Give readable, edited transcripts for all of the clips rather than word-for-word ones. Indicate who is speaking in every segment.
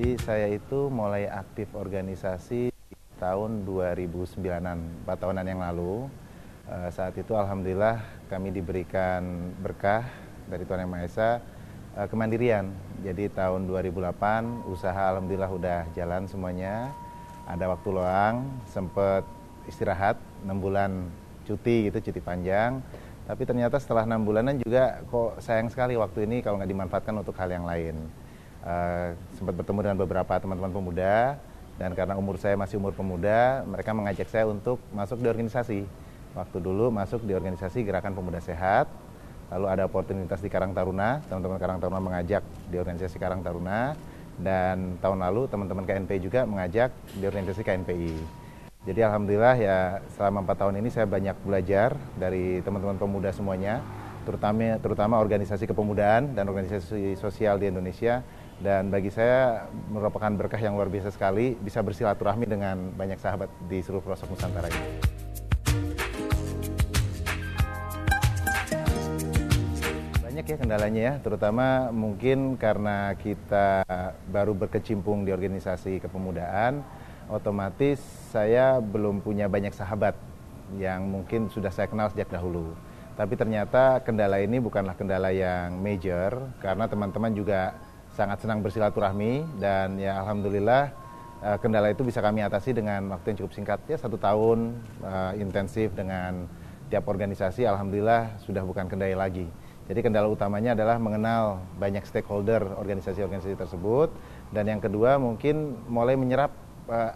Speaker 1: Jadi saya itu mulai aktif organisasi tahun 2009-an, 4 tahunan yang lalu. Saat itu alhamdulillah kami diberikan berkah dari Tuhan Yang Maha Esa, kemandirian. Jadi tahun 2008 usaha alhamdulillah udah jalan semuanya. Ada waktu luang, sempat istirahat 6 bulan cuti gitu, cuti panjang. Tapi ternyata setelah 6 bulanan juga kok sayang sekali waktu ini kalau nggak dimanfaatkan untuk hal yang lain. Sempat bertemu dengan beberapa teman-teman pemuda, dan karena umur saya masih umur pemuda, mereka mengajak saya untuk masuk di organisasi. Waktu dulu masuk di organisasi Gerakan Pemuda Sehat, lalu ada oportunitas di Karang Taruna, teman-teman Karang Taruna mengajak di organisasi Karang Taruna, dan tahun lalu teman-teman KNPI juga mengajak di organisasi KNPI. Jadi alhamdulillah ya selama 4 tahun ini saya banyak belajar dari teman-teman pemuda semuanya, terutama organisasi kepemudaan dan organisasi sosial di Indonesia. Dan bagi saya merupakan berkah yang luar biasa sekali bisa bersilaturahmi dengan banyak sahabat di seluruh pelosok Nusantara ini. Banyak ya kendalanya ya, terutama mungkin karena kita baru berkecimpung di organisasi kepemudaan, otomatis saya belum punya banyak sahabat yang mungkin sudah saya kenal sejak dahulu. Tapi ternyata kendala ini bukanlah kendala yang major, karena teman-teman juga sangat senang bersilaturahmi, dan ya alhamdulillah kendala itu bisa kami atasi dengan waktu yang cukup singkat ya, 1 tahun intensif dengan tiap organisasi. Alhamdulillah sudah bukan kendala lagi. Jadi kendala utamanya adalah mengenal banyak stakeholder organisasi-organisasi tersebut, dan yang kedua mungkin mulai menyerap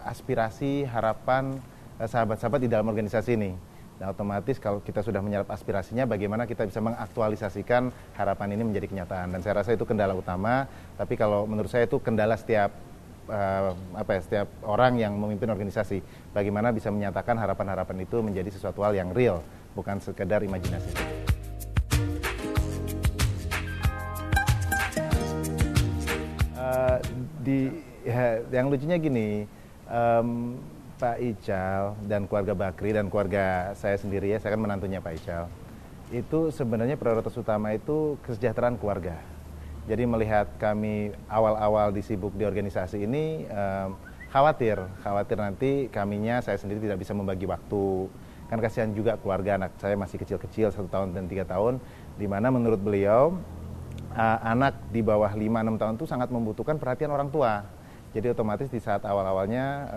Speaker 1: aspirasi, harapan sahabat-sahabat di dalam organisasi ini. Nah, otomatis kalau kita sudah menyerap aspirasinya, bagaimana kita bisa mengaktualisasikan harapan ini menjadi kenyataan. Dan saya rasa itu kendala utama, tapi kalau menurut saya itu kendala setiap setiap orang yang memimpin organisasi. Bagaimana bisa menyatakan harapan-harapan itu menjadi sesuatu hal yang real, bukan sekedar imajinasi. Yang lucunya gini, Pak Ical dan keluarga Bakri dan keluarga saya sendiri ya, saya kan menantunya Pak Ical. Itu sebenarnya prioritas utama itu kesejahteraan keluarga. Jadi melihat kami awal-awal disibuk di organisasi ini, khawatir nanti kaminya, saya sendiri tidak bisa membagi waktu. Kan kasihan juga keluarga, anak saya masih kecil-kecil, 1 tahun dan 3 tahun, di mana menurut beliau anak di bawah 5-6 tahun itu sangat membutuhkan perhatian orang tua. Jadi otomatis di saat awal-awalnya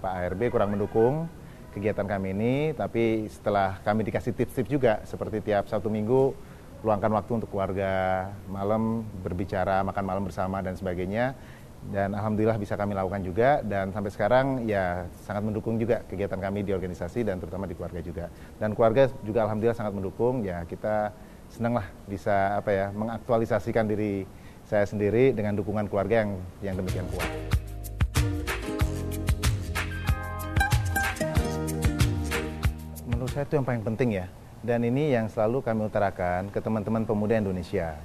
Speaker 1: Pak ARB kurang mendukung kegiatan kami ini, tapi setelah kami dikasih tips-tips juga, seperti tiap Sabtu Minggu luangkan waktu untuk keluarga, malam berbicara, makan malam bersama dan sebagainya. Dan alhamdulillah bisa kami lakukan juga, dan sampai sekarang ya sangat mendukung juga kegiatan kami di organisasi dan terutama di keluarga juga. Dan keluarga juga alhamdulillah sangat mendukung, ya kita senang lah bisa mengaktualisasikan diri saya sendiri dengan dukungan keluarga yang demikian kuat. Menurut saya itu yang paling penting ya, dan ini yang selalu kami utarakan ke teman-teman pemuda Indonesia.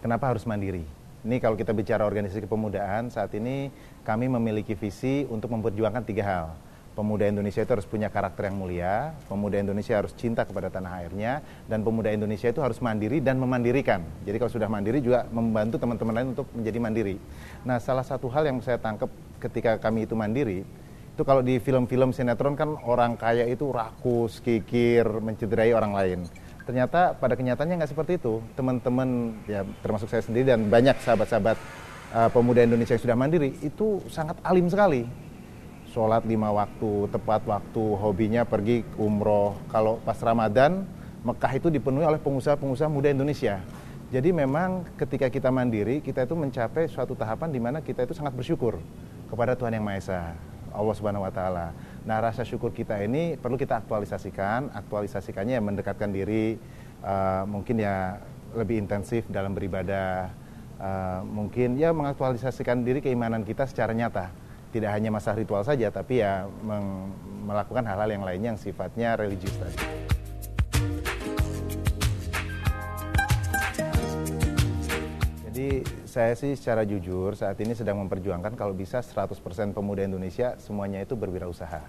Speaker 1: Kenapa harus mandiri? Ini kalau kita bicara organisasi kepemudaan, saat ini kami memiliki visi untuk memperjuangkan 3 hal. Pemuda Indonesia itu harus punya karakter yang mulia, pemuda Indonesia harus cinta kepada tanah airnya, dan pemuda Indonesia itu harus mandiri dan memandirikan. Jadi kalau sudah mandiri juga membantu teman-teman lain untuk menjadi mandiri. Nah, salah satu hal yang saya tangkap ketika kami itu mandiri, itu kalau di film-film sinetron kan orang kaya itu rakus, kikir, mencederai orang lain. Ternyata pada kenyataannya nggak seperti itu. Teman-teman, ya termasuk saya sendiri dan banyak sahabat-sahabat pemuda Indonesia yang sudah mandiri, itu sangat alim sekali. Sholat 5 waktu, tepat waktu, hobinya pergi umroh. Kalau pas Ramadan, Mekah itu dipenuhi oleh pengusaha-pengusaha muda Indonesia. Jadi memang ketika kita mandiri, kita itu mencapai suatu tahapan di mana kita itu sangat bersyukur kepada Tuhan Yang Maha Esa, Allah Subhanahu wa Ta'ala. Nah, rasa syukur kita ini perlu kita aktualisasikannya yang mendekatkan diri, mungkin ya lebih intensif dalam beribadah, mungkin ya mengaktualisasikan diri keimanan kita secara nyata. Tidak hanya masalah ritual saja, tapi ya melakukan hal-hal yang lainnya yang sifatnya religius tadi. Jadi saya sih secara jujur saat ini sedang memperjuangkan kalau bisa 100% pemuda Indonesia semuanya itu berwirausaha.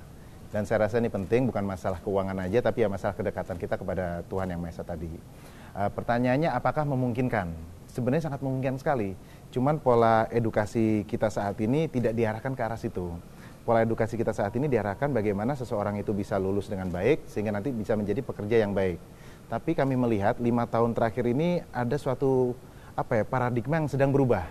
Speaker 1: Dan saya rasa ini penting, bukan masalah keuangan aja, tapi ya masalah kedekatan kita kepada Tuhan Yang Maha Esa tadi. Pertanyaannya apakah memungkinkan? sebenarnya sangat memungkinkan sekali. Cuman pola edukasi kita saat ini tidak diarahkan ke arah situ. Pola edukasi kita saat ini diarahkan bagaimana seseorang itu bisa lulus dengan baik sehingga nanti bisa menjadi pekerja yang baik. Tapi kami melihat 5 tahun terakhir ini ada suatu paradigma yang sedang berubah.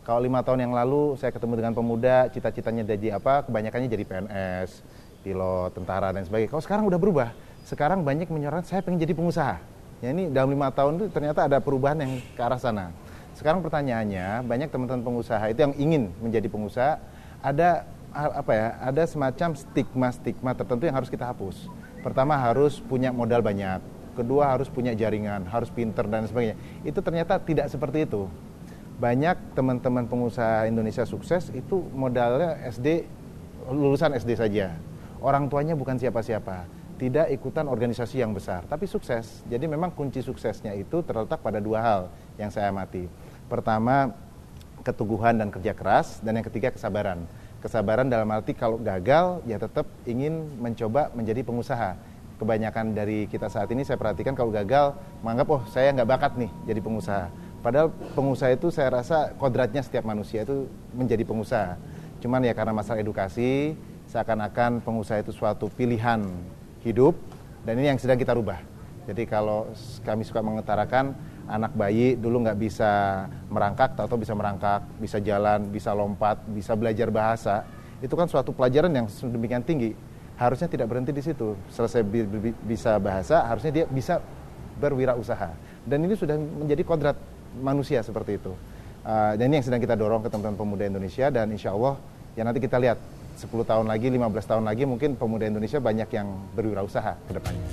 Speaker 1: Kalau 5 tahun yang lalu saya ketemu dengan pemuda, cita-citanya jadi apa? Kebanyakannya jadi PNS, pilot, tentara dan sebagainya. Kalau sekarang udah berubah. Sekarang banyak menyorot saya pengen jadi pengusaha. Ya ini dalam 5 tahun itu ternyata ada perubahan yang ke arah sana. Sekarang pertanyaannya, banyak teman-teman pengusaha itu yang ingin menjadi pengusaha, ada semacam stigma tertentu yang harus kita hapus. Pertama harus punya modal banyak, kedua harus punya jaringan, harus pinter dan sebagainya. Itu ternyata tidak seperti itu. Banyak teman-teman pengusaha Indonesia sukses itu modalnya lulusan SD saja. Orang tuanya bukan siapa-siapa, tidak ikutan organisasi yang besar, tapi sukses. Jadi memang kunci suksesnya itu terletak pada 2 hal yang saya amati. Pertama, keteguhan dan kerja keras, dan yang ketiga kesabaran. Kesabaran dalam arti kalau gagal, ya tetap ingin mencoba menjadi pengusaha. Kebanyakan dari kita saat ini saya perhatikan kalau gagal, menganggap saya nggak bakat nih jadi pengusaha. Padahal pengusaha itu saya rasa kodratnya setiap manusia itu menjadi pengusaha. Cuman ya karena masalah edukasi, seakan-akan pengusaha itu suatu pilihan hidup, dan ini yang sedang kita rubah. Jadi kalau kami suka mengutarakan anak bayi dulu nggak bisa merangkak, tahu-tahu bisa merangkak, bisa jalan, bisa lompat, bisa belajar bahasa. Itu kan suatu pelajaran yang sedemikian tinggi. Harusnya tidak berhenti di situ. Selesai bisa bahasa, harusnya dia bisa berwirausaha. Dan ini sudah menjadi kodrat manusia seperti itu. Dan ini yang sedang kita dorong ke teman-teman pemuda Indonesia, dan insya Allah ya nanti kita lihat 10 tahun lagi, 15 tahun lagi mungkin pemuda Indonesia banyak yang berwirausaha ke depannya.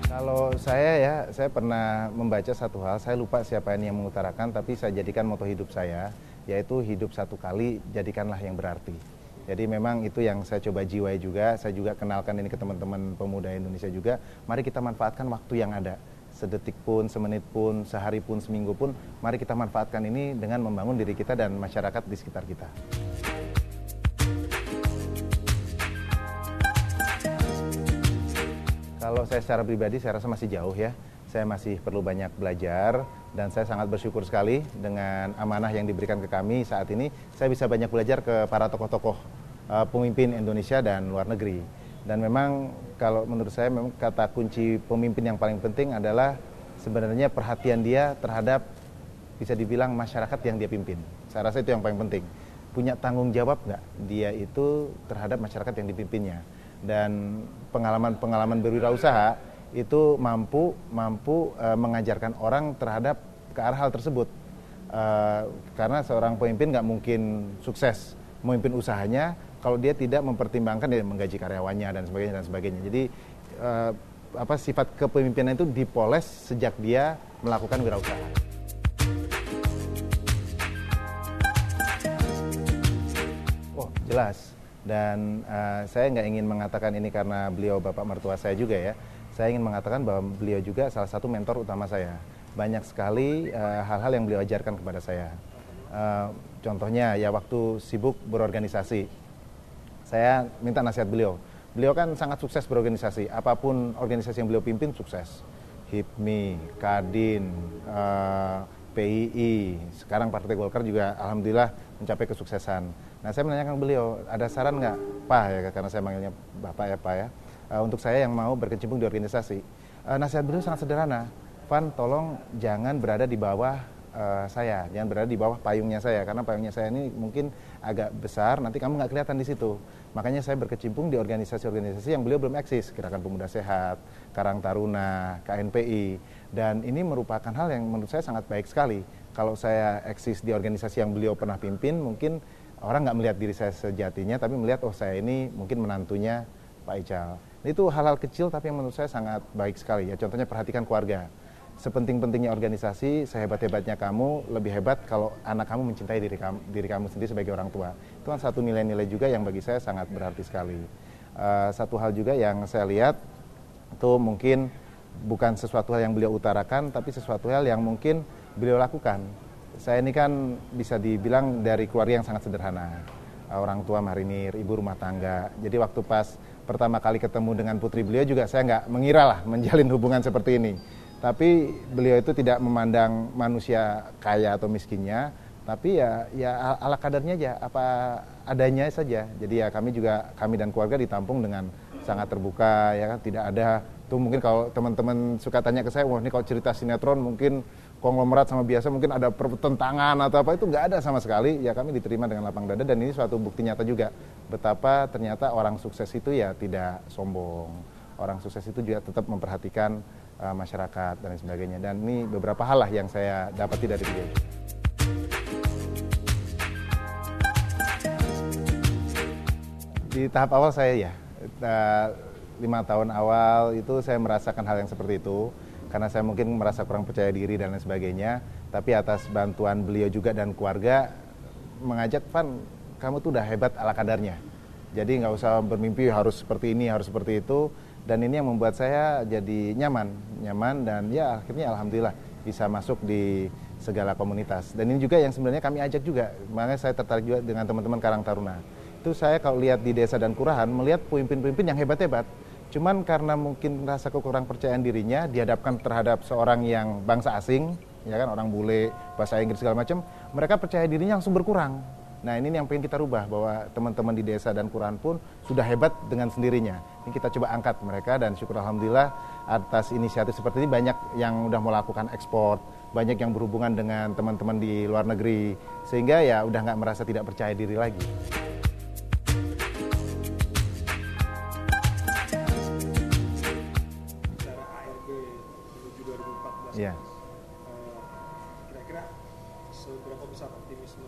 Speaker 1: Kalau saya pernah membaca satu hal, saya lupa siapa ini yang mengutarakan, tapi saya jadikan moto hidup saya, yaitu hidup satu kali, jadikanlah yang berarti. Jadi memang itu yang saya coba jiwai juga, saya juga kenalkan ini ke teman-teman pemuda Indonesia juga, mari kita manfaatkan waktu yang ada. Sedetik pun, semenit pun, sehari pun, seminggu pun, mari kita manfaatkan ini dengan membangun diri kita dan masyarakat di sekitar kita. Kalau saya secara pribadi, saya rasa masih jauh ya. Saya masih perlu banyak belajar, dan saya sangat bersyukur sekali dengan amanah yang diberikan ke kami saat ini. Saya bisa banyak belajar ke para tokoh-tokoh pemimpin Indonesia dan luar negeri. Dan memang kalau menurut saya memang kata kunci pemimpin yang paling penting adalah sebenarnya perhatian dia terhadap bisa dibilang masyarakat yang dia pimpin. Saya rasa itu yang paling penting. Punya tanggung jawab nggak dia itu terhadap masyarakat yang dipimpinnya. Dan pengalaman berwirausaha itu mampu mengajarkan orang terhadap ke arah hal tersebut. Karena seorang pemimpin nggak mungkin sukses memimpin usahanya kalau dia tidak mempertimbangkan dia menggaji karyawannya dan sebagainya. Jadi sifat kepemimpinan itu dipoles sejak dia melakukan wirausaha. Oh, jelas. Dan saya nggak ingin mengatakan ini karena beliau bapak mertua saya juga ya. Saya ingin mengatakan bahwa beliau juga salah satu mentor utama saya. Banyak sekali hal-hal yang beliau ajarkan kepada saya. Contohnya ya waktu sibuk berorganisasi, saya minta nasihat beliau. Beliau kan sangat sukses berorganisasi, apapun organisasi yang beliau pimpin sukses. HIPMI, Kadin, PII, sekarang Partai Golkar juga alhamdulillah mencapai kesuksesan. Nah saya menanyakan beliau, ada saran nggak Pak ya, karena saya manggilnya Bapak ya Pak ya, untuk saya yang mau berkecimpung di organisasi. Nasihat beliau sangat sederhana, Van tolong jangan berada di bawah saya, jangan berada di bawah payungnya saya, karena payungnya saya ini mungkin agak besar, nanti kamu nggak kelihatan di situ. Makanya saya berkecimpung di organisasi-organisasi yang beliau belum eksis, Gerakan Pemuda Sehat, Karang Taruna, KNPI, dan ini merupakan hal yang menurut saya sangat baik sekali. Kalau saya eksis di organisasi yang beliau pernah pimpin, mungkin orang nggak melihat diri saya sejatinya, tapi melihat oh saya ini mungkin menantunya Pak Ical. Itu hal-hal kecil tapi yang menurut saya sangat baik sekali ya. Contohnya perhatikan keluarga. Sepenting-pentingnya organisasi, sehebat-hebatnya kamu, lebih hebat kalau anak kamu mencintai diri kamu sendiri sebagai orang tua. Itu kan satu nilai-nilai juga yang bagi saya sangat berarti sekali. Satu hal juga yang saya lihat, itu mungkin bukan sesuatu hal yang beliau utarakan, tapi sesuatu hal yang mungkin beliau lakukan. Saya ini kan bisa dibilang dari keluarga yang sangat sederhana. Orang tua marinir, ibu rumah tangga. Jadi waktu pas pertama kali ketemu dengan putri beliau juga saya nggak mengira lah menjalin hubungan seperti ini. Tapi beliau itu tidak memandang manusia kaya atau miskinnya, tapi ya ala kadarnya aja, apa adanya saja. Jadi ya kami dan keluarga ditampung dengan sangat terbuka, ya kan, tidak ada tuh mungkin kalau teman-teman suka tanya ke saya, wah ini kalau cerita sinetron mungkin konglomerat sama biasa mungkin ada pertentangan atau apa, itu nggak ada sama sekali. Ya kami diterima dengan lapang dada dan ini suatu bukti nyata juga betapa ternyata orang sukses itu ya tidak sombong. Orang sukses itu juga tetap memperhatikan masyarakat dan sebagainya. Dan ini beberapa hal lah yang saya dapati dari beliau. Di tahap awal saya 5 tahun awal itu saya merasakan hal yang seperti itu. Karena saya mungkin merasa kurang percaya diri dan lain sebagainya. Tapi atas bantuan beliau juga dan keluarga mengajak, Van, kamu tuh udah hebat ala kadarnya. Jadi nggak usah bermimpi harus seperti ini, harus seperti itu. Dan ini yang membuat saya jadi nyaman dan ya akhirnya alhamdulillah bisa masuk di segala komunitas. Dan ini juga yang sebenarnya kami ajak juga. Makanya saya tertarik juga dengan teman-teman Karang Taruna. Itu saya kalau lihat di desa dan kelurahan melihat pemimpin-pemimpin yang hebat-hebat. Cuman karena mungkin rasa kekurang percayaan dirinya dihadapkan terhadap seorang yang bangsa asing, ya kan, orang bule, bahasa Inggris segala macam, mereka percaya dirinya langsung berkurang. Nah ini yang pengen kita rubah, bahwa teman-teman di desa dan kelurahan pun sudah hebat dengan sendirinya. Ini kita coba angkat mereka dan syukur alhamdulillah atas inisiatif seperti ini banyak yang udah melakukan ekspor, banyak yang berhubungan dengan teman-teman di luar negeri, sehingga ya udah nggak merasa tidak percaya diri lagi.
Speaker 2: Bicara ARB menuju 2014,
Speaker 1: Ya.
Speaker 2: Kira-kira seberapa besar optimisme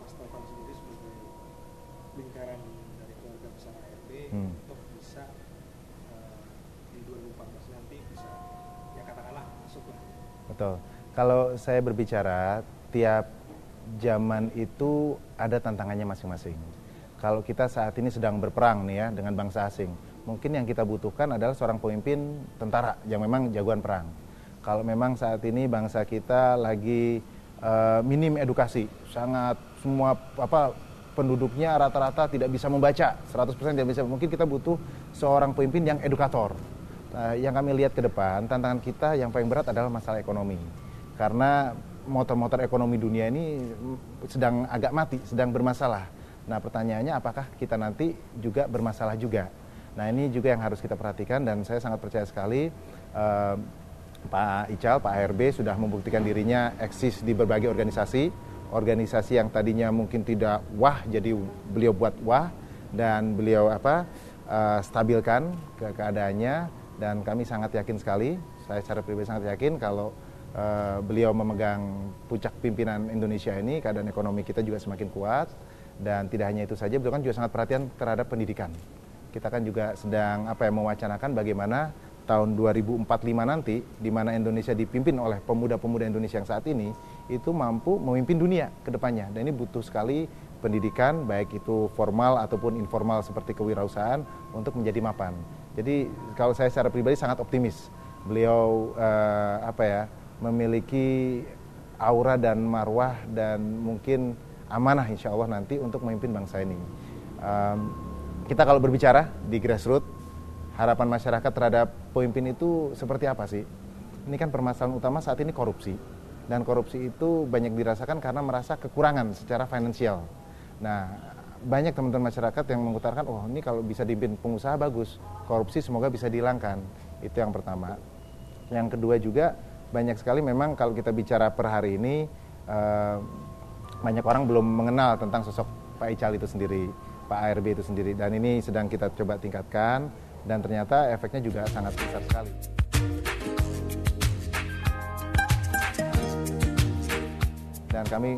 Speaker 2: Mas Taufan sendiri sebagai lingkaran dari keluarga besar ARB untuk bisa di 2014 nanti bisa ya katakanlah masuk lah.
Speaker 1: Betul. Kalau saya berbicara, tiap zaman itu ada tantangannya masing-masing. Kalau kita saat ini sedang berperang nih ya dengan bangsa asing, mungkin yang kita butuhkan adalah seorang pemimpin tentara yang memang jagoan perang. Kalau memang saat ini bangsa kita lagi minim edukasi, sangat semua penduduknya rata-rata tidak bisa membaca, 100% tidak bisa. Mungkin kita butuh seorang pemimpin yang edukator. Yang kami lihat ke depan, tantangan kita yang paling berat adalah masalah ekonomi. Karena motor-motor ekonomi dunia ini sedang agak mati, sedang bermasalah. Nah pertanyaannya apakah kita nanti juga bermasalah juga. Nah ini juga yang harus kita perhatikan dan saya sangat percaya sekali Pak Ical, Pak ARB sudah membuktikan dirinya eksis di berbagai organisasi. Organisasi yang tadinya mungkin tidak wah, jadi beliau buat wah dan beliau stabilkan keadaannya dan kami sangat yakin sekali, saya secara pribadi sangat yakin kalau beliau memegang puncak pimpinan Indonesia ini, keadaan ekonomi kita juga semakin kuat. Dan tidak hanya itu saja, beliau kan juga sangat perhatian terhadap pendidikan. Kita kan juga sedang mewacanakan bagaimana tahun 2045 nanti, di mana Indonesia dipimpin oleh pemuda-pemuda Indonesia yang saat ini, itu mampu memimpin dunia ke depannya. Dan ini butuh sekali pendidikan, baik itu formal ataupun informal seperti kewirausahaan, untuk menjadi mapan. Jadi kalau saya secara pribadi sangat optimis. Beliau memiliki aura dan marwah dan mungkin amanah insya Allah nanti untuk memimpin bangsa ini. Kita kalau berbicara di grassroots, harapan masyarakat terhadap pemimpin itu seperti apa sih? Ini kan permasalahan utama saat ini korupsi. Dan korupsi itu banyak dirasakan karena merasa kekurangan secara finansial. Nah, banyak teman-teman masyarakat yang mengutarakan, oh ini kalau bisa dipimpin pengusaha bagus, korupsi semoga bisa dihilangkan. Itu yang pertama. Yang kedua juga, banyak sekali memang kalau kita bicara per hari ini, banyak orang belum mengenal tentang sosok Pak Ical itu sendiri, Pak ARB itu sendiri. Dan ini sedang kita coba tingkatkan dan ternyata efeknya juga sangat besar sekali. Dan kami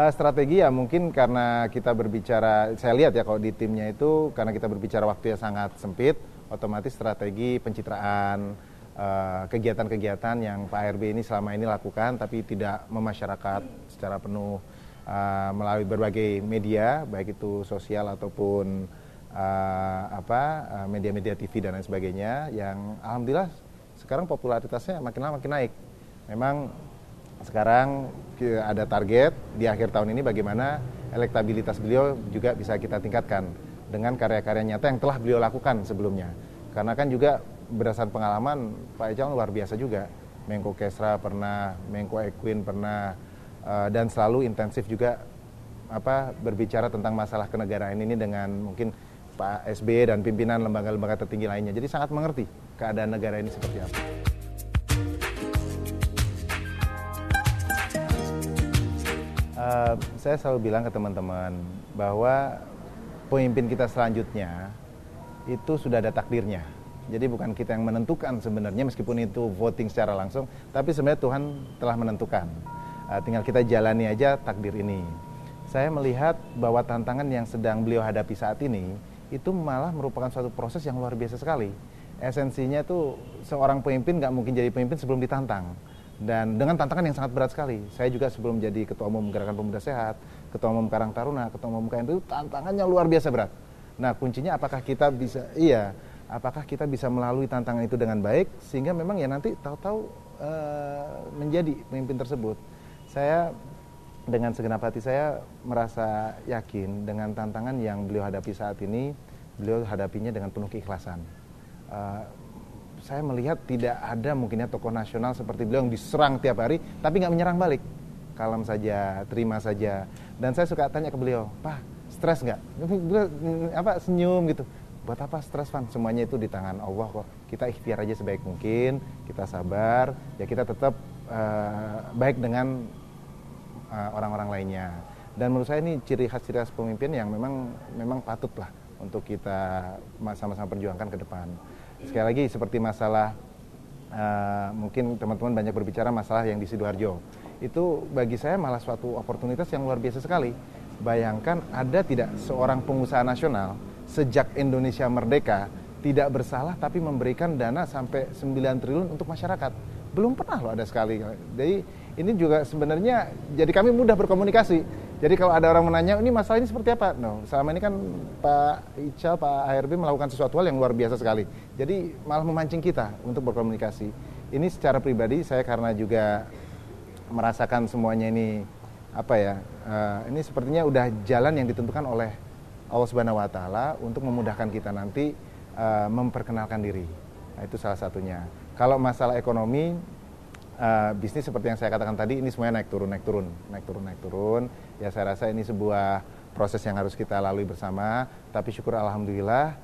Speaker 1: strategi ya mungkin karena kita berbicara, saya lihat ya kalau di timnya itu karena kita berbicara waktu yang sangat sempit, otomatis strategi pencitraan, kegiatan-kegiatan yang Pak ARB ini selama ini lakukan tapi tidak memasyarakat secara penuh melalui berbagai media, baik itu sosial ataupun media-media TV dan lain sebagainya, yang alhamdulillah sekarang popularitasnya makin lama makin naik. Memang sekarang ada target di akhir tahun ini bagaimana elektabilitas beliau juga bisa kita tingkatkan. dengan karya-karya nyata yang telah beliau lakukan sebelumnya. Karena kan juga berdasarkan pengalaman, Pak Ical luar biasa juga. Menko Kesra pernah, Menko Equin pernah, dan selalu intensif juga berbicara tentang masalah kenegaraan ini dengan mungkin Pak SBY dan pimpinan lembaga-lembaga tertinggi lainnya. Jadi sangat mengerti keadaan negara ini seperti apa. Saya selalu bilang ke teman-teman bahwa pemimpin kita selanjutnya itu sudah ada takdirnya. Jadi bukan kita yang menentukan sebenarnya, meskipun itu voting secara langsung, tapi sebenarnya Tuhan telah menentukan. Tinggal kita jalani aja takdir ini. Saya melihat bahwa tantangan yang sedang beliau hadapi saat ini itu malah merupakan suatu proses yang luar biasa sekali. Esensinya tuh seorang pemimpin nggak mungkin jadi pemimpin sebelum ditantang. Dan dengan tantangan yang sangat berat sekali. Saya juga sebelum jadi Ketua Umum Gerakan Pemuda Sehat, Ketua Umum Karang Taruna, Ketua Umum KNP, itu tantangannya luar biasa berat. Nah, kuncinya apakah kita bisa melalui tantangan itu dengan baik, sehingga memang ya nanti tahu-tahu menjadi pemimpin tersebut. Saya dengan segenap hati saya merasa yakin dengan tantangan yang beliau hadapi saat ini, beliau hadapinya dengan penuh keikhlasan. Saya melihat tidak ada mungkinnya tokoh nasional seperti beliau yang diserang tiap hari, tapi nggak menyerang balik. Kalem saja, terima saja. Dan saya suka tanya ke beliau, Pak, stres nggak? Senyum gitu. Buat apa stres, Van? Semuanya itu di tangan Allah kok. Kita ikhtiar aja sebaik mungkin, kita sabar, ya kita tetap baik dengan orang-orang lainnya. Dan menurut saya ini ciri khas pemimpin yang memang patut lah untuk kita sama-sama perjuangkan ke depan. Sekali lagi seperti masalah mungkin teman-teman banyak berbicara masalah yang di Sidoarjo. Itu bagi saya malah suatu oportunitas yang luar biasa sekali. Bayangkan ada tidak seorang pengusaha nasional sejak Indonesia merdeka tidak bersalah tapi memberikan dana sampai 9 triliun untuk masyarakat. Belum pernah loh ada sekali. Jadi ini juga sebenarnya jadi kami mudah berkomunikasi. Jadi kalau ada orang menanya ini masalah ini seperti apa? No, selama ini kan Pak Ical, Pak ARB melakukan sesuatu hal yang luar biasa sekali. Jadi malah memancing kita untuk berkomunikasi. Ini secara pribadi saya karena juga merasakan semuanya ini ini sepertinya udah jalan yang ditentukan oleh Allah Subhanahu wa taala untuk memudahkan kita nanti memperkenalkan diri. Nah, itu salah satunya. Kalau masalah ekonomi, bisnis seperti yang saya katakan tadi, ini semuanya naik turun. Ya saya rasa ini sebuah proses yang harus kita lalui bersama. Tapi syukur alhamdulillah,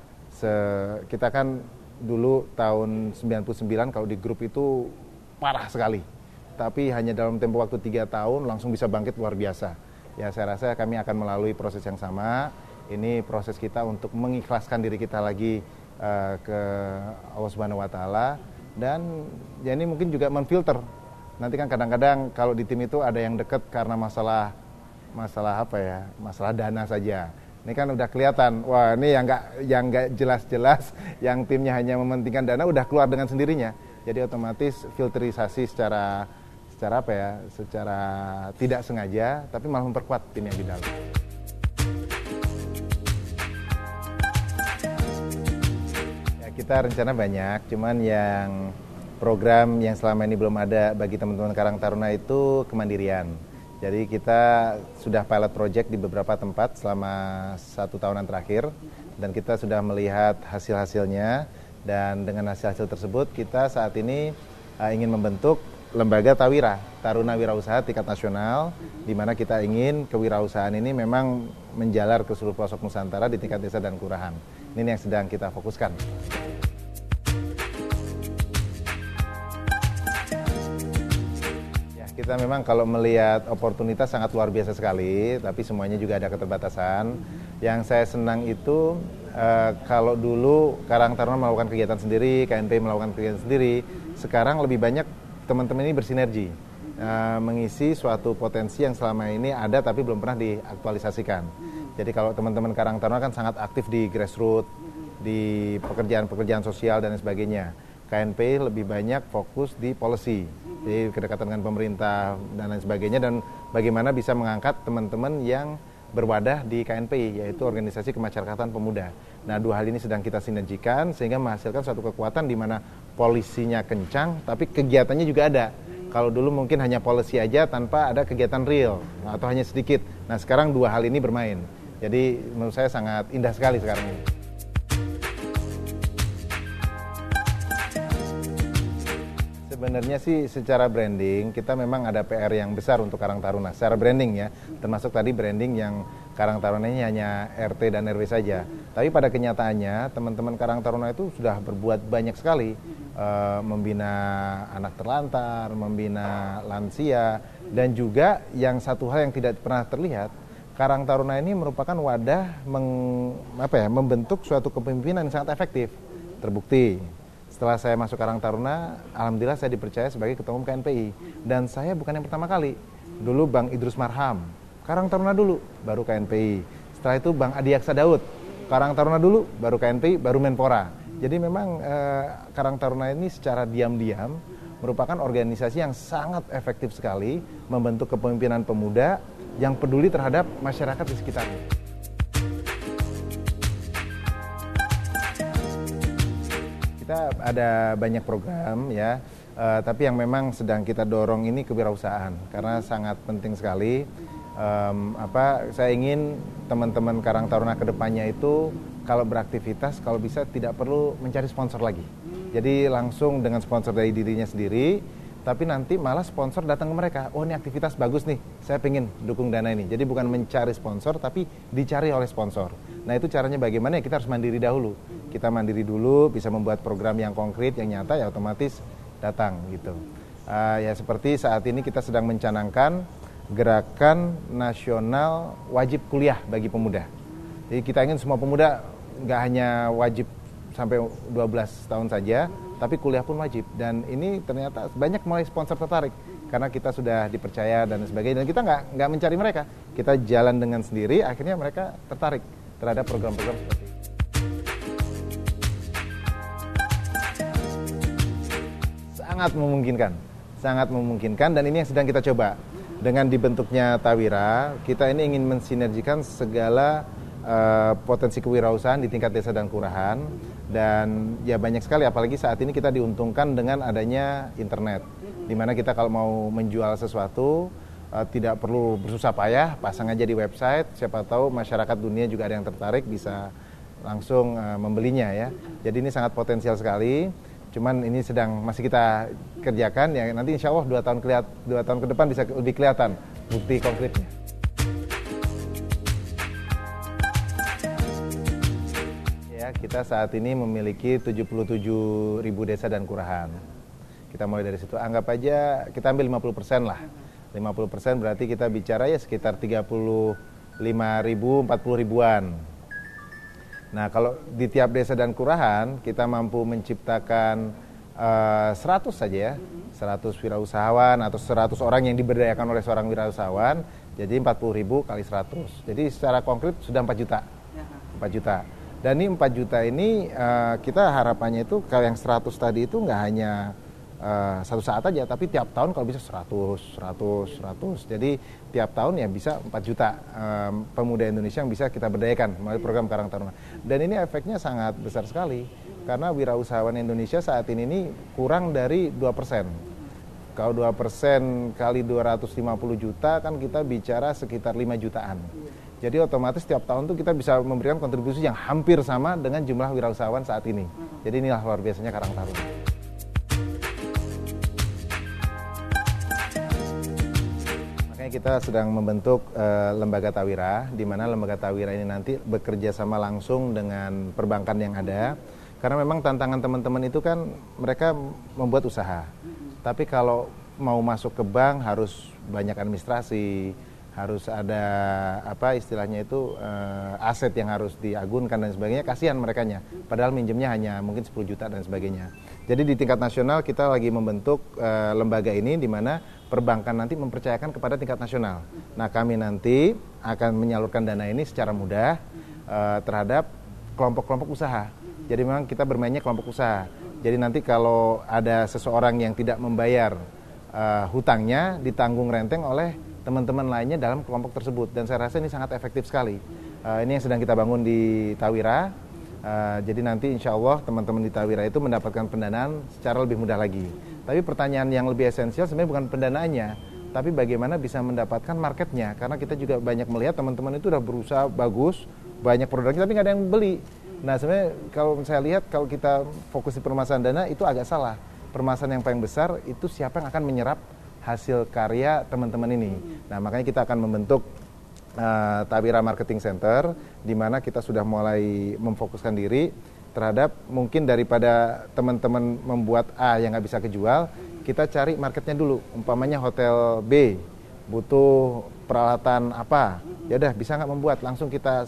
Speaker 1: kita kan dulu tahun 99 kalau di grup itu parah sekali. Tapi hanya dalam tempo waktu 3 tahun langsung bisa bangkit luar biasa. Ya saya rasa kami akan melalui proses yang sama. Ini proses kita untuk mengikhlaskan diri kita lagi ke Allah Subhanahu wa taala. Dan ya ini mungkin juga menfilter. Nanti kan kadang-kadang kalau di tim itu ada yang dekat karena masalah dana saja. Ini kan udah kelihatan, wah ini yang nggak jelas-jelas, yang timnya hanya mementingkan dana udah keluar dengan sendirinya. Jadi otomatis filterisasi secara tidak sengaja, tapi malah memperkuat tim yang di dalam. Kita rencana banyak, cuman yang program yang selama ini belum ada bagi teman-teman Karang Taruna itu kemandirian. Jadi kita sudah pilot project di beberapa tempat selama 1 tahunan terakhir dan kita sudah melihat hasil-hasilnya, dan dengan hasil-hasil tersebut kita saat ini ingin membentuk lembaga Tawira, Taruna Wirausaha tingkat nasional, di mana kita ingin kewirausahaan ini memang menjalar ke seluruh pelosok Nusantara di tingkat desa dan kelurahan. Ini yang sedang kita fokuskan. Kita memang kalau melihat oportunitas sangat luar biasa sekali, tapi semuanya juga ada keterbatasan. Yang saya senang itu kalau dulu Karang Taruna melakukan kegiatan sendiri, KNP melakukan kegiatan sendiri, sekarang lebih banyak teman-teman ini bersinergi, mengisi suatu potensi yang selama ini ada tapi belum pernah diaktualisasikan. Jadi kalau teman-teman Karang Taruna kan sangat aktif di grassroots, di pekerjaan-pekerjaan sosial dan sebagainya. KNP lebih banyak fokus di policy, jadi kedekatan dengan pemerintah dan lain sebagainya, dan bagaimana bisa mengangkat teman-teman yang berwadah di KNP, yaitu Organisasi Kemasyarakatan Pemuda. Nah, 2 hal ini sedang kita sinergikan sehingga menghasilkan suatu kekuatan di mana polisinya kencang, tapi kegiatannya juga ada. Kalau dulu mungkin hanya policy aja tanpa ada kegiatan real atau hanya sedikit. Nah, sekarang 2 hal ini bermain. Jadi menurut saya sangat indah sekali sekarang ini. Sebenarnya sih secara branding kita memang ada PR yang besar untuk Karang Taruna secara branding ya, termasuk tadi branding yang Karang Taruna ini hanya RT dan RW saja. Tapi pada kenyataannya teman-teman Karang Taruna itu sudah berbuat banyak sekali, membina anak terlantar, membina lansia, dan juga yang satu hal yang tidak pernah terlihat, Karang Taruna ini merupakan wadah membentuk suatu kepemimpinan yang sangat efektif. Terbukti setelah saya masuk Karang Taruna, alhamdulillah saya dipercaya sebagai Ketua Umum KNPI. Dan saya bukan yang pertama kali. Dulu Bang Idrus Marham, Karang Taruna dulu, baru KNPI. Setelah itu Bang Adi Aksa Daud, Karang Taruna dulu, baru KNPI, baru Menpora. Jadi memang Karang Taruna ini secara diam-diam merupakan organisasi yang sangat efektif sekali membentuk kepemimpinan pemuda yang peduli terhadap masyarakat di sekitarnya. Kita ada banyak program ya, tapi yang memang sedang kita dorong ini kewirausahaan karena sangat penting sekali. Saya ingin teman-teman Karang Taruna kedepannya itu kalau beraktivitas kalau bisa tidak perlu mencari sponsor lagi. Jadi langsung dengan sponsor dari dirinya sendiri, tapi nanti malah sponsor datang ke mereka. Oh ini aktivitas bagus nih, saya pengen dukung dana ini. Jadi bukan mencari sponsor, tapi dicari oleh sponsor. Nah itu caranya bagaimana ya, kita harus mandiri dahulu. Kita mandiri dulu, bisa membuat program yang konkret, yang nyata, ya otomatis datang gitu. Ya seperti saat ini kita sedang mencanangkan gerakan nasional wajib kuliah bagi pemuda. Jadi kita ingin semua pemuda nggak hanya wajib sampai 12 tahun saja, tapi kuliah pun wajib. Dan ini ternyata banyak mulai sponsor tertarik karena kita sudah dipercaya dan sebagainya. Dan kita nggak mencari mereka, kita jalan dengan sendiri. Akhirnya mereka tertarik terhadap program-program seperti ini. Sangat memungkinkan, dan ini yang sedang kita coba. Dengan dibentuknya Tawira, kita ini ingin mensinergikan segala potensi kewirausahaan di tingkat desa dan kelurahan. Dan ya banyak sekali, apalagi saat ini kita diuntungkan dengan adanya internet, di mana kita kalau mau menjual sesuatu tidak perlu bersusah payah, pasang aja di website, siapa tahu masyarakat dunia juga ada yang tertarik bisa langsung membelinya ya. Jadi ini sangat potensial sekali. Cuman ini masih kita kerjakan ya, nanti insya Allah 2 tahun ke depan bisa lebih kelihatan bukti konkretnya. Ya, kita saat ini memiliki 77.000 desa dan kelurahan. Kita mulai dari situ, anggap aja kita ambil 50% lah. 50% berarti kita bicara ya sekitar 35.000, 40 ribuan. Nah kalau di tiap desa dan kelurahan kita mampu menciptakan 100 saja ya, 100 wirausahawan atau 100 orang yang diberdayakan oleh seorang wirausahawan, jadi 40.000 kali 100. Jadi secara konkret sudah 4 juta. 4 juta. Dan ini 4 juta ini kita harapannya itu kalau yang 100 tadi itu nggak hanya satu saat aja, tapi tiap tahun kalau bisa 100. Jadi tiap tahun ya bisa 4 juta pemuda Indonesia yang bisa kita berdayakan melalui program Karang Taruna. Dan ini efeknya sangat besar sekali, karena wirausahawan Indonesia saat ini kurang dari 2%. Kalau 2% kali 250 juta kan kita bicara sekitar 5 jutaan. Jadi otomatis tiap tahun tuh kita bisa memberikan kontribusi yang hampir sama dengan jumlah wirausahawan saat ini. Jadi inilah luar biasanya Karang Taruna. Kita sedang membentuk lembaga Tawira, di mana lembaga Tawira ini nanti bekerja sama langsung dengan perbankan yang ada. Karena memang tantangan teman-teman itu kan mereka membuat usaha. Tapi kalau mau masuk ke bank harus banyak administrasi, harus ada istilahnya itu aset yang harus diagunkan dan sebagainya. Kasihan merekanya, padahal minjemnya hanya mungkin 10 juta dan sebagainya. Jadi di tingkat nasional kita lagi membentuk lembaga ini, di mana perbankan nanti mempercayakan kepada tingkat nasional. Nah kami nanti akan menyalurkan dana ini secara mudah terhadap kelompok-kelompok usaha. Jadi memang kita bermainnya kelompok usaha. Jadi nanti kalau ada seseorang yang tidak membayar hutangnya, ditanggung renteng oleh teman-teman lainnya dalam kelompok tersebut. Dan saya rasa ini sangat efektif sekali. Ini yang sedang kita bangun di Tawira. Jadi nanti insya Allah teman-teman di Tawira itu mendapatkan pendanaan secara lebih mudah lagi. Tapi pertanyaan yang lebih esensial sebenarnya bukan pendanaannya, tapi bagaimana bisa mendapatkan marketnya, karena kita juga banyak melihat teman-teman itu udah berusaha bagus, banyak produknya tapi nggak ada yang beli. Nah sebenarnya kalau saya lihat kalau kita fokus di permasalahan dana itu agak salah. Permasalahan yang paling besar itu siapa yang akan menyerap hasil karya teman-teman ini. Nah makanya kita akan membentuk Tawira Marketing Center, di mana kita sudah mulai memfokuskan diri terhadap mungkin daripada teman-teman membuat A yang nggak bisa kejual, kita cari marketnya dulu. Umpamanya hotel B butuh peralatan apa, ya udah bisa nggak membuat, langsung kita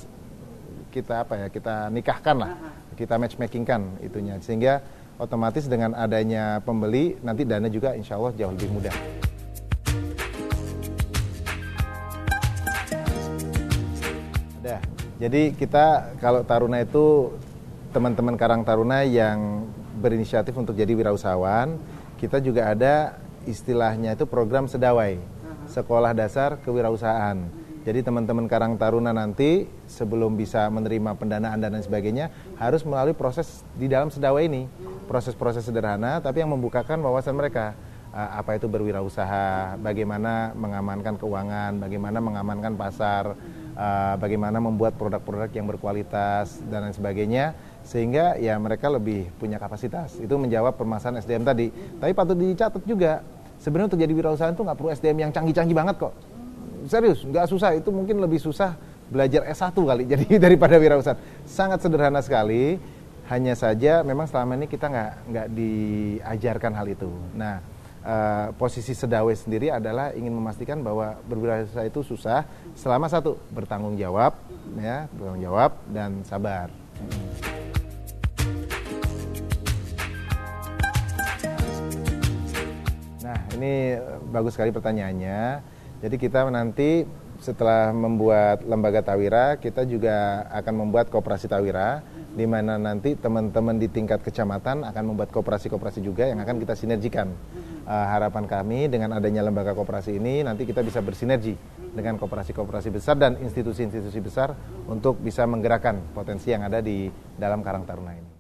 Speaker 1: nikahkan lah, kita matchmakingkan itunya, sehingga otomatis dengan adanya pembeli nanti dana juga insya Allah jauh lebih mudah. Jadi kita kalau Taruna itu teman-teman Karang Taruna yang berinisiatif untuk jadi wirausahawan, kita juga ada istilahnya itu program sedawai, sekolah dasar kewirausahaan. Jadi teman-teman Karang Taruna nanti sebelum bisa menerima pendanaan dan lain sebagainya harus melalui proses di dalam sedawai ini, proses-proses sederhana tapi yang membukakan wawasan mereka. Apa itu berwirausaha, bagaimana mengamankan keuangan, bagaimana mengamankan pasar, bagaimana membuat produk-produk yang berkualitas dan lain sebagainya, sehingga ya mereka lebih punya kapasitas. Itu menjawab permasalahan SDM tadi. Tapi patut dicatat juga, sebenarnya untuk jadi wirausahaan itu nggak perlu SDM yang canggih-canggih banget kok. Serius, nggak susah. Itu mungkin lebih susah belajar S1 kali jadi daripada wirausahaan. Sangat sederhana sekali. Hanya saja memang selama ini kita nggak diajarkan hal itu. Nah, posisi sedawai sendiri adalah ingin memastikan bahwa berwirausaha itu susah selama satu, bertanggung jawab dan sabar. Nah, ini bagus sekali pertanyaannya. Jadi kita nanti setelah membuat lembaga Tawira, kita juga akan membuat koperasi Tawira, di mana nanti teman-teman di tingkat kecamatan akan membuat koperasi-koperasi juga yang akan kita sinergikan. Harapan kami dengan adanya lembaga koperasi ini nanti kita bisa bersinergi dengan koperasi-koperasi besar dan institusi-institusi besar untuk bisa menggerakkan potensi yang ada di dalam Karang Taruna ini.